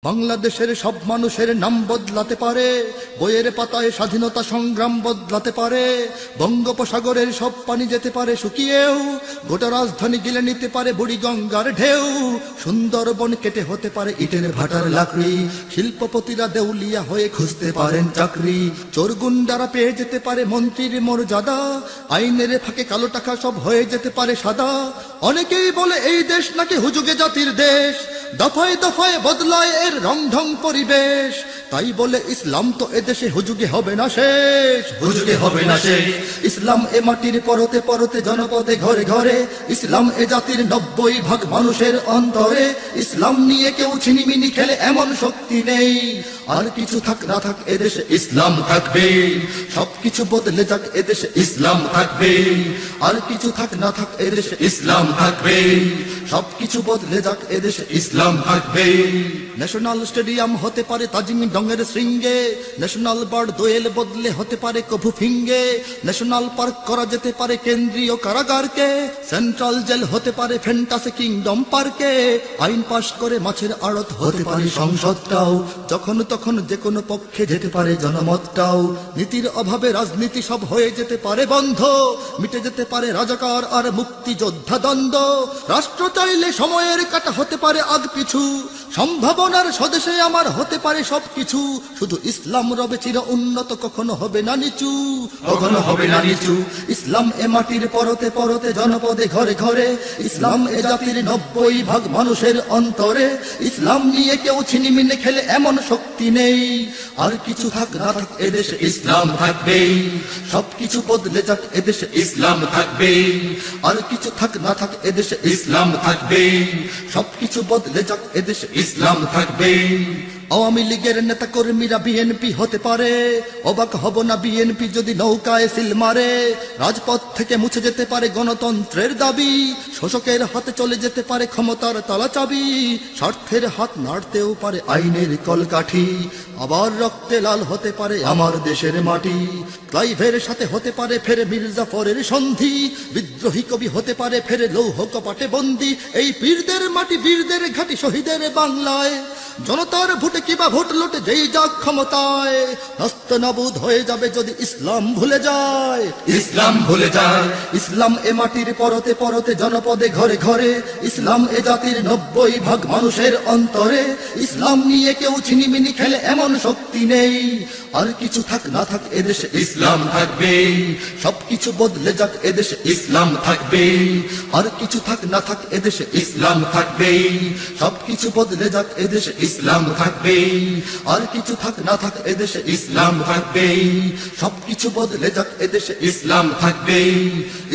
বাংলাদেশের সব মানুষের নাম বদলাতে পারে, বইয়ের পাতায় স্বাধীনতা সংগ্রাম বদলাতে পারে, বঙ্গোপসাগরের সব পানি যেতে পারে শুকিয়েও, গোটা রাজধানী গিলে নিতে পারে বুড়ি গঙ্গার ঢেউ, সুন্দরবন কেটে হতে পারে ইটের ভাটার লাকড়ি, শিল্পপতিরা দেউলিয়া হয়ে খুঁজতে পারেন চাকরি, চোর গুন্ডারা পেয়ে যেতে পারে মন্ত্রীর মর্যাদা, আইনের ফাঁকে কালো টাকা সব হয়ে যেতে পারে সাদা। অনেকেই বলে এই দেশ নাকি হুজুগে জাতির দেশ, দফায় দফায় বদলায় এর রং ঢং পরিবেশ, তাই বলে ইসলাম তো এদেশে হুজুগে হবে না শেষ, হুজুগে হবে না শেষ। ইসলাম এ মাটির পরতে পরতে জনপদে ঘরে ঘরে, ইসলাম এ জাতির 90% মানুষের অন্তরে, ইসলাম নিয়ে কেউ ছিনিমিনি খেলে এমন শক্তি নেই, আর কিছু থাক না থাক এদেশে ইসলাম থাকবে, সবকিছু বদলে যাক এদেশে ইসলাম থাকবে, আর কিছু থাক না থাক এদেশে ইসলাম থাকবে, সবকিছু বদলে যাক এদেশে ইসলাম থাকবে। ন্যাশনাল স্টেডিয়াম হতে পারে তাজিং ডঙের শৃঙ্গে, ন্যাশনাল বার্ড দোয়েল বদলে হতে পারে কভু ফিঙ্গে, ন্যাশনাল পার্ক করা যেতে পারে কেন্দ্রীয় কারাগারকে, সেন্ট্রাল জেল হতে পারে ফ্যান্টাসি কিংডম পার্কে, আইন পাশ করে মাছের আড়ত হতে পারে সংসদটাও, যখন তখন যে কোনো পক্ষে যেতে পারে জনমতটাও, নীতির অভাবে রাজনীতি সব হয়ে যেতে পারে বন্ধ, মিটে যেতে পারে রাজাকার আর মুক্তিযোদ্ধা দ্বন্দ্ব, রাষ্ট্র চাইলে সময়ের কাটা হতে পারে আগ পিছু, সম্ভাবনার স্বদেশে আমার হতে পারে সবকিছু, শুধু ইসলাম রবে চির উন্নত, কখনো হবে না নিচু, কখনো হবে না নিচু। ইসলাম এ মাটির পরতে পরতে জনপদে ঘরে ঘরে, ইসলাম এ জাতির 90% মানুষের অন্তরে, ইসলাম নিয়ে কেউ ছিনিমিনি খেলে এমন শক্তি নেই, আর কিছু থাক না থাক এদেশে ইসলাম থাকবে, সবকিছু বদলে যাক এদেশে ইসলাম থাকবে, আর কিছু থাক না থাক এদেশে ইসলাম থাকবে, সবকিছু বদলে যাক এদেশে ইসলাম থাকবে। আওয়ামী লীগের নেতা কর্মীরা বিএনপি হতে পারে, অবাক হব না বিএনপি যদি নৌকায় সিল মারে, রাজপথ থেকে মুছে যেতে পারে গণতন্ত্রের দাবি, শোষকের হাতে চলে যেতে পারে ক্ষমতার তালা চাবি, স্বার্থের হাত নাড়তেও পারে আইনের কলকাঠি, আবার রক্তে লাল হতে পারে আমার দেশের মাটি, ক্লাইভের সাথে হতে পারে ফের মির্জাফরের সন্ধি, বিদ্রোহী কবি হতে পারে ফের লৌহ কপাটে বন্দি, এই বীরদের মাটি বীরদের ঘাটি শহীদের বাংলায়, জনতার ভোটে কিবা ভোট লোটে যেই যাক ক্ষমতায়, নাস্তানাবুদ হয়ে যাবে যদি ইসলাম ভুলে যায়, ইসলাম ভুলে যায়। ইসলাম এ মাটির পরতে পরতে জনপদে ঘরে ঘরে, ইসলাম এ জাতির 90% মানুষের অন্তরে, ইসলাম নিয়ে কেউ ছিনিমিনি খেলে এমন শক্তি নেই, আর কিছু থাক না থাক এদেশে ইসলাম থাকবে, সবকিছু বদলে যাক এদেশে ইসলাম থাকবে, আর কিছু থাক না থাক এদেশে ইসলাম থাকবে, সবকিছু বদলে যাক এদেশে ইসলাম থাকবে, আর কিছু থাক না থাক এদেশে ইসলাম থাকবে, সবকিছু বদলে যাক এদেশে ইসলাম থাকবে।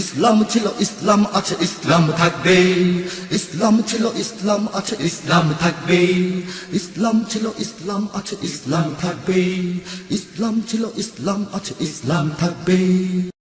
ইসলাম ছিল ইসলাম আছে ইসলাম থাকবে, ইসলাম ছিল ইসলাম আছে ইসলাম থাকবে, ইসলাম ছিল ইসলাম আছে ইসলাম থাকবে, ইসলাম ছিল ইসলাম আছে ইসলাম থাকবে।